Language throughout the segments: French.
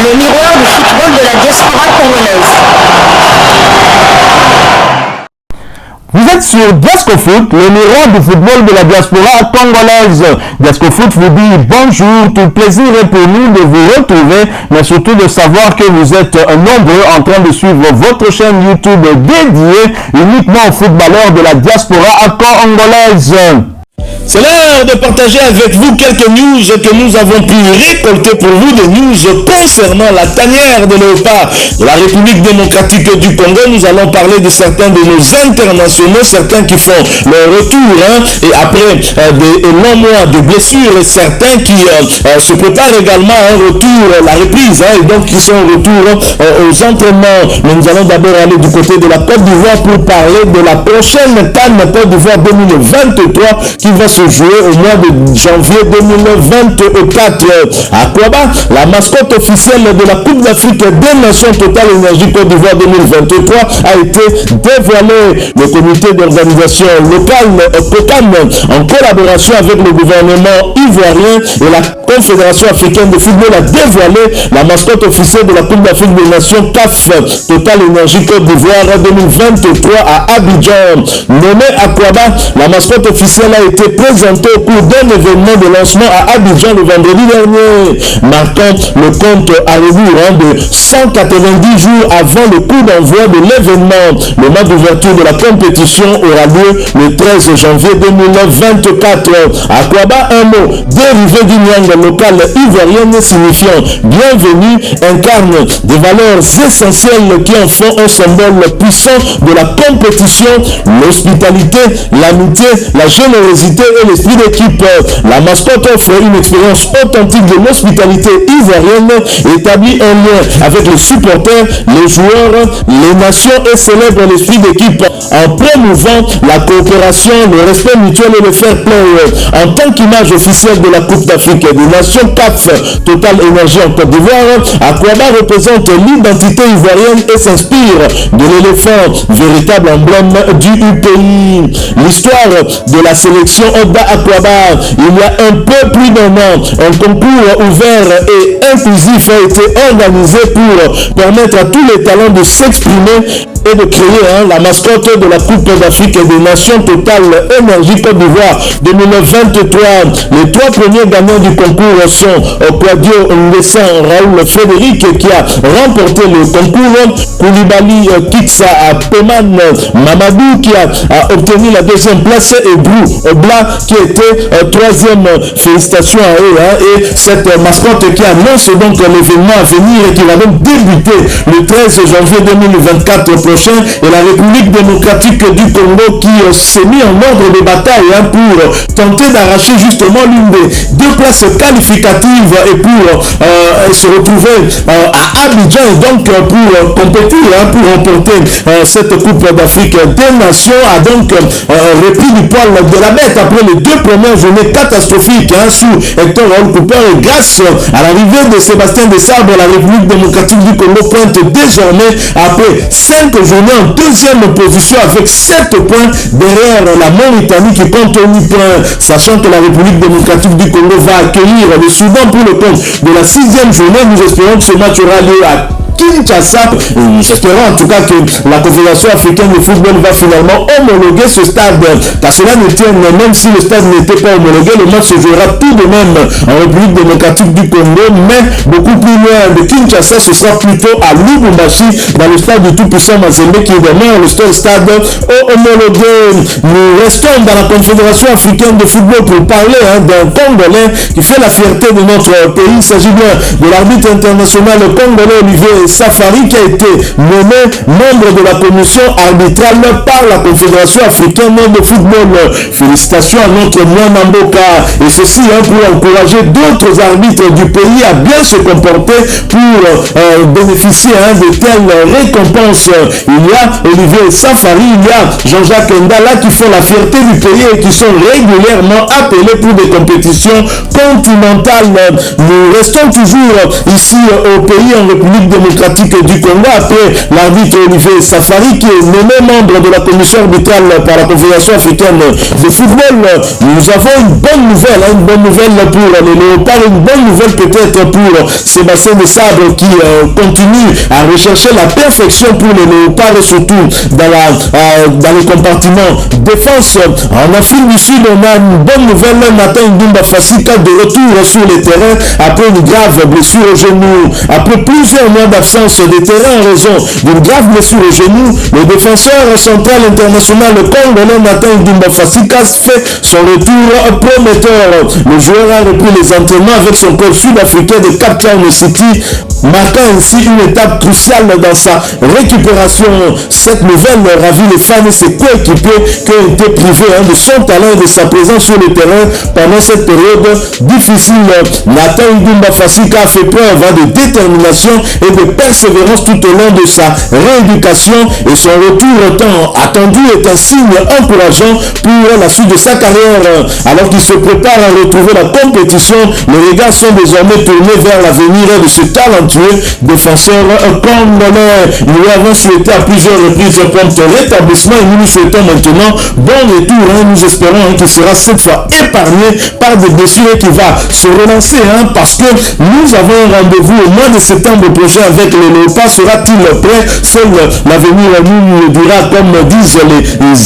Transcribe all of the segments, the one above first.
Le miroir du football de la diaspora congolaise. Vous êtes sur Diascofoot, le miroir du football de la diaspora congolaise. Diascofoot vous dit bonjour, tout plaisir est pour nous de vous retrouver, mais surtout de savoir que vous êtes nombreux en train de suivre votre chaîne YouTube dédiée uniquement aux footballeurs de la diaspora congolaise. C'est l'heure de partager avec vous quelques news que nous avons pu récolter pour vous, des news concernant la tanière de léopard de la République démocratique du Congo. Nous allons parler de certains de nos internationaux, certains qui font leur retour, et après des longs mois de blessures, et certains qui se préparent également à un retour, la reprise, et donc qui sont au retour aux entraînements. Mais nous allons d'abord aller du côté de la Côte d'Ivoire pour parler de la prochaine CAN Côte d'Ivoire 2023 qui va se jouer au mois de janvier 2024. À Kouaba, la mascotte officielle de la Coupe d'Afrique des Nations Total Énergie Côte d'Ivoire 2023 a été dévoilée. Le comité d'organisation locale COCAN, en collaboration avec le gouvernement ivoirien et la Confédération africaine de football, a dévoilé la mascotte officielle de la Coupe d'Afrique des Nations CAF Total Énergie Côte d'Ivoire 2023 à Abidjan. Nommée à Kouaba, la mascotte officielle a été présentée au cours d'un événement de lancement à Abidjan le vendredi dernier, marquant le compte à rebours de 190 jours avant le coup d'envoi de l'événement. Le match d'ouverture de la compétition aura lieu le 13 janvier 2024. À Kouaba, un mot dérivé du langue locale ivoirienne signifiant bienvenue incarne des valeurs essentielles qui en font un symbole puissant de la compétition: l'hospitalité, l'amitié, la générosité et l'esprit d'équipe. La mascotte offre une expérience authentique de l'hospitalité ivoirienne, établit un lien avec les supporters, les joueurs, les nations et célèbre l'esprit d'équipe en promouvant la coopération, le respect mutuel et le fair play. En tant qu'image officielle de la Coupe d'Afrique des Nations CAF Total Énergie en Côte d'Ivoire, Akouaba représente l'identité ivoirienne et s'inspire de l'éléphant, véritable emblème du pays. L'histoire de la sélection Oda Akouaba, il y a un peu plus d'un an, un concours ouvert et inclusif a été organisé pour permettre à tous les talents de s'exprimer et de créer la mascotte de la Coupe d'Afrique et des Nations Total Énergie Côte d'Ivoire 2023. Les trois premiers gagnants du concours sont Claudio Ngessan Raoul Frédéric qui a remporté le concours, Koulibaly Kitsa Peman Mamadou qui a obtenu la deuxième place et Brou Obla qui était troisième. Félicitations à eux et cette mascotte qui annonce donc l'événement à venir et qui va donc débuter le 13 janvier 2024 prochain, et la République démocratique du Congo qui s'est mis en ordre de bataille pour tenter d'arracher justement l'une des deux places qualificatives et pour se retrouver à Abidjan et donc pour compétir, pour remporter cette Coupe d'Afrique des Nations, a donc repris du poil de la bête après les deux premières journées catastrophiques sous Hector Raoul Cooper, et grâce à l'arrivée de Sébastien Desabre, la République démocratique du Congo pointe désormais après 5 journées en deuxième position avec 7 points derrière la Mauritanie qui compte 8 points, sachant que la République démocratique du Congo va accueillir le Soudan pour le compte de la 6e journée. Nous espérons que ce match aura lieu à Kinshasa. J'espère en tout cas que la Confédération africaine de football va finalement homologuer ce stade, car cela ne tient, même si le stade n'était pas homologué, le match se jouera tout de même en République démocratique du Congo, mais beaucoup plus loin de Kinshasa. Ce sera plutôt à Lubumbashi, dans le stade du tout-puissant Mazembe, qui est demain le seul stade homologué. Nous restons dans la Confédération africaine de football pour parler d'un Congolais qui fait la fierté de notre pays. Il s'agit bien de l'arbitre international congolais Olivier Safari qui a été nommé membre de la commission arbitrale par la Confédération africaine de football. Félicitations à notre Mwana Mboka, et ceci pour encourager d'autres arbitres du pays à bien se comporter pour bénéficier de telles récompenses. Il y a Olivier Safari, il y a Jean-Jacques Ndala qui font la fierté du pays et qui sont régulièrement appelés pour des compétitions continentales. Nous restons toujours ici au pays, en République démocratique du Congo, après l'arbitre Olivier Safari qui est nommé membre de la commission arbitrale par la Confédération africaine de football. Nous avons une bonne nouvelle pour les Léopards, une bonne nouvelle peut-être pour Sébastien Desabre qui continue à rechercher la perfection pour les Léopards, et surtout dans les compartiments défense. En Afrique du Sud, on a une bonne nouvelle. Nathan Ndumba Fasika de retour sur les terrains après une grave blessure au genou. Après plusieurs mois d'absence des terrains en raison d'une grave blessure au genou, le défenseur central international congolais Nathan Ndumba Fasika fait son retour prometteur. Le joueur a repris les entraînements avec son club sud-africain de Cape Town City, marquant ainsi une étape cruciale dans sa récupération. Cette nouvelle ravit les fans et ses coéquipiers qui ont été privés de son talent et de sa présence sur le terrain pendant cette période difficile. Nathan Ndumba Fasika a fait preuve de détermination et de persévérance tout au long de sa rééducation, et son retour tant attendu est un signe encourageant pour la suite de sa carrière. Alors qu'il se prépare à retrouver la compétition, les regards sont désormais tournés vers l'avenir de ce talentueux défenseur congolais. Il lui avait souhaité à plusieurs reprises un prompt rétablissement et nous lui souhaitons maintenant bon retour. Nous espérons qu'il sera cette fois épargné par des blessures et qu'il va se relancer parce que nous avons un rendez-vous au mois de septembre prochain avec les Léopards. Sera-t-il prêt? Seul l'avenir nous le dira, comme disent les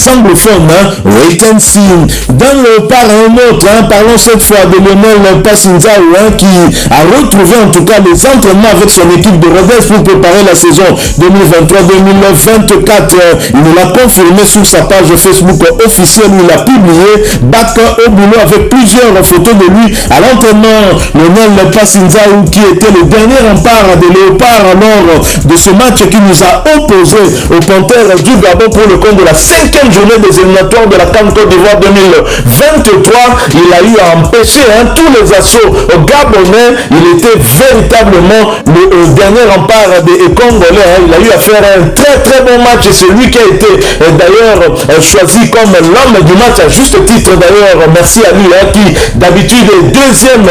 anglophones. Wait and see. Dans le Léopard, un autre, parlons cette fois de Lionel Passinzaou qui a retrouvé en tout cas les entraînements avec son équipe de Rodez pour préparer la saison 2023-2024. Il nous l'a confirmé sur sa page Facebook officielle où il a publié bac au boulot avec plusieurs photos de lui à l'entraînement. Lionel Passinzaou qui était le dernier rempart des Léopards lors de ce match qui nous a opposé aux Panthères du Gabon pour le compte de la 5e journée des éliminatoires de la CAN Côte d'Ivoire 2023. Il a eu à empêcher tous les assauts gabonais. Il était véritablement le dernier rempart des Congolais. Il a eu à faire un très très bon match et c'est lui qui a été d'ailleurs choisi comme l'homme du match à juste titre. D'ailleurs, merci à lui qui d'habitude est deuxième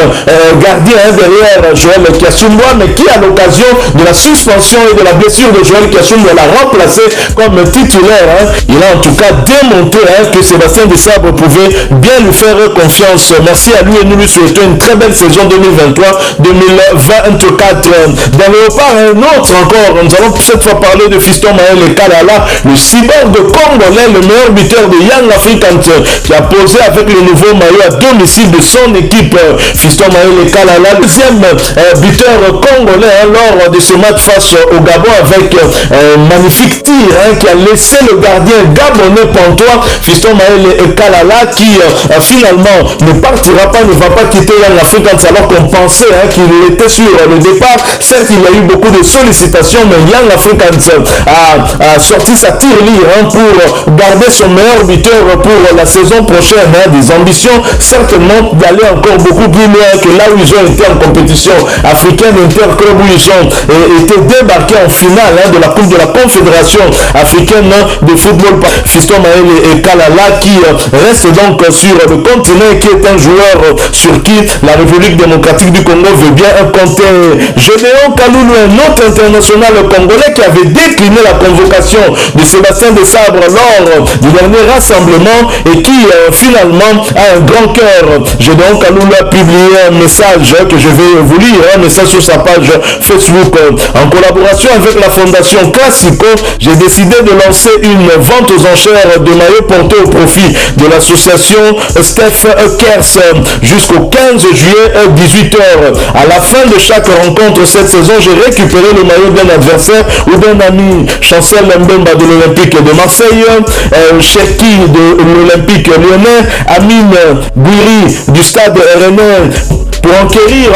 gardien derrière Joël Kiassoumboua, mais qui à l'occasion de la suspension et de la blessure de Joël Kiassoumboua l'a remplacé comme titulaire. Il a en tout cas démontré que Sébastien Desabre pouvait bien lui faire confiance. Merci à lui et nous lui souhaitons une très belle saison 2023-2024. Dans le Léopard, un autre encore, nous allons cette fois parler de Fiston Maël Kalala, le cyborg congolais, le meilleur buteur de Young Africans, qui a posé avec le nouveau maillot à domicile de son équipe. Fiston Maël Kalala, deuxième buteur congolais lors de ce match face au Gabon avec un magnifique tir qui a laissé le gardien gabonais pantois. Fiston Maël Kalala qui finalement ne partira pas, ne va pas quitter Young Africans alors qu'on pensait qu'il était sur le départ. Certes, il y a eu beaucoup de sollicitations, mais Young Africans a sorti sa tirelire pour garder son meilleur buteur pour la saison prochaine. Des ambitions certainement d'aller encore beaucoup plus loin que là où ils ont été en compétition africaine interclub, où ils ont été débarqués en finale de la Coupe de la Confédération africaine de football. Fiston Maël Kalala qui reste donc sur le continent et qui est un joueur sur qui la République démocratique du Congo veut bien compter. Gédéon Kaloulou, un autre international congolais qui avait décliné la convocation de Sébastien Desabre lors du dernier rassemblement et qui finalement a un grand cœur. Gédéon Kaloulou a publié un message que je vais vous lire, un message sur sa page Facebook. En collaboration avec la fondation Classico, j'ai décidé de lancer une vente aux enchères de maillots portés au profit de l'association Steph Kers jusqu'au 15 juillet 18h. À la fin de chaque rencontre cette saison, j'ai récupéré le maillot d'un adversaire ou d'un ami. Chancel Mbemba de l'Olympique de Marseille, Cherki de l'Olympique Lyonnais, Amine Bouiri du Stade Rennais, Pour enquérir,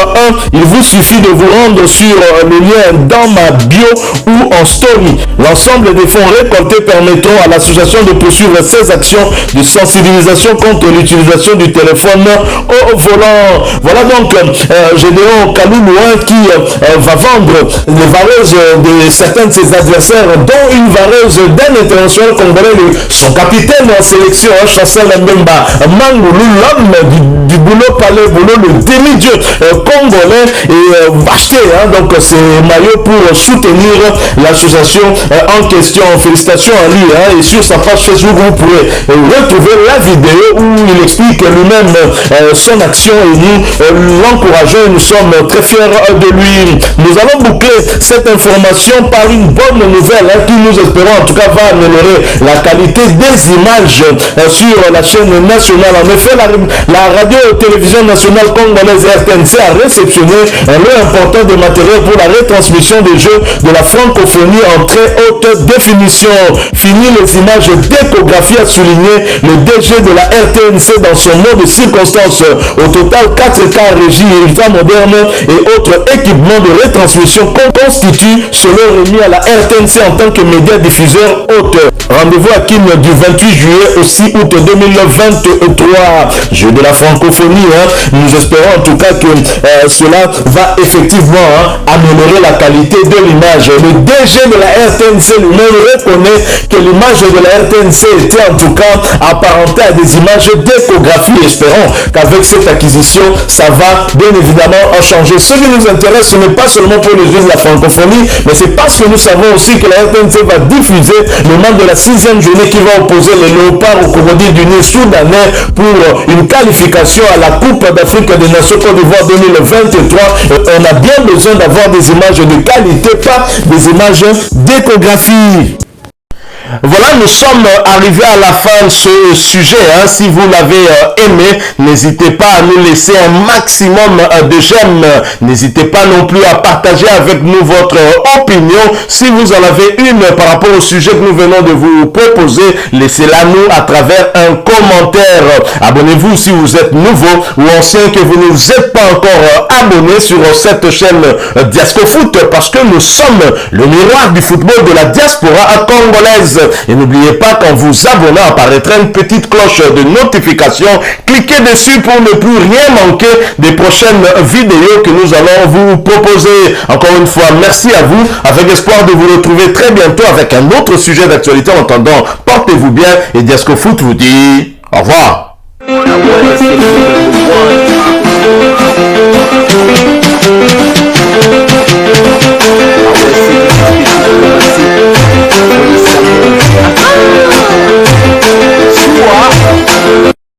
il vous suffit de vous rendre sur le lien dans ma bio ou en story. L'ensemble des fonds récoltés permettront à l'association de poursuivre ses actions de sensibilisation contre l'utilisation du téléphone au volant. Voilà donc Gédéon Kaloulou qui va vendre les vareuses de certains de ses adversaires, dont une vareuse d'un international congolais, son capitaine en sélection, Chassel Mbemba Mangoulou, l'homme du boulot palais, boulot, le demi-dieu congolais, et acheté donc ces maillots pour soutenir l'association en question. Félicitations à lui, et sur sa page Facebook vous pourrez retrouver la vidéo où il explique lui-même son action, et nous l'encourageons et nous sommes très fiers de lui. Nous allons boucler cette information par une bonne nouvelle qui, nous espérons en tout cas, va améliorer la qualité des images sur la chaîne nationale. En effet, la radio-télévision nationale congolaise RTNC a réceptionné un lot important de matériel pour la retransmission des Jeux de la francophonie en très haute définition. Fini les images d'échographie, a souligné le DG de la RTNC dans son mot de circonstance. Au total, 4 cas régie et ultra moderne et autres équipements de retransmission constituent selon remis à la RTNC en tant que média diffuseur haute. Rendez-vous à Kin du 28 juillet au 6 août 2023. Jeux de la francophonie. Nous espérons en tout cas que cela va effectivement améliorer la qualité de l'image. Le DG de la RTNC lui-même reconnaît que l'image de la RTNC était en tout cas apparentée à des images d'échographie. Espérons qu'avec cette acquisition, ça va bien évidemment changer. Ce qui nous intéresse, ce n'est pas seulement pour les Jeux de la francophonie, mais c'est parce que nous savons aussi que la RTNC va diffuser le match de la 6e journée qui va opposer les Léopards au Crocodile du Nil soudanais pour une qualification à la Coupe d'Afrique des Nations Côte d'Ivoire 2023. On a bien besoin d'avoir des images de qualité, pas des images d'échographie. Voilà, nous sommes arrivés à la fin de ce sujet. Si vous l'avez aimé, n'hésitez pas à nous laisser un maximum de j'aime. N'hésitez pas non plus à partager avec nous votre opinion. Si vous en avez une par rapport au sujet que nous venons de vous proposer, laissez-la nous à travers un commentaire. Abonnez-vous si vous êtes nouveau ou ancien, que vous ne vous êtes pas encore abonné sur cette chaîne Diascofoot, parce que nous sommes le miroir du football de la diaspora congolaise. Et n'oubliez pas qu'en vous abonnant apparaîtra une petite cloche de notification. Cliquez dessus pour ne plus rien manquer des prochaines vidéos que nous allons vous proposer. Encore une fois, merci à vous, avec espoir de vous retrouver très bientôt avec un autre sujet d'actualité. En attendant, portez-vous bien et Diascofoot vous dit au revoir.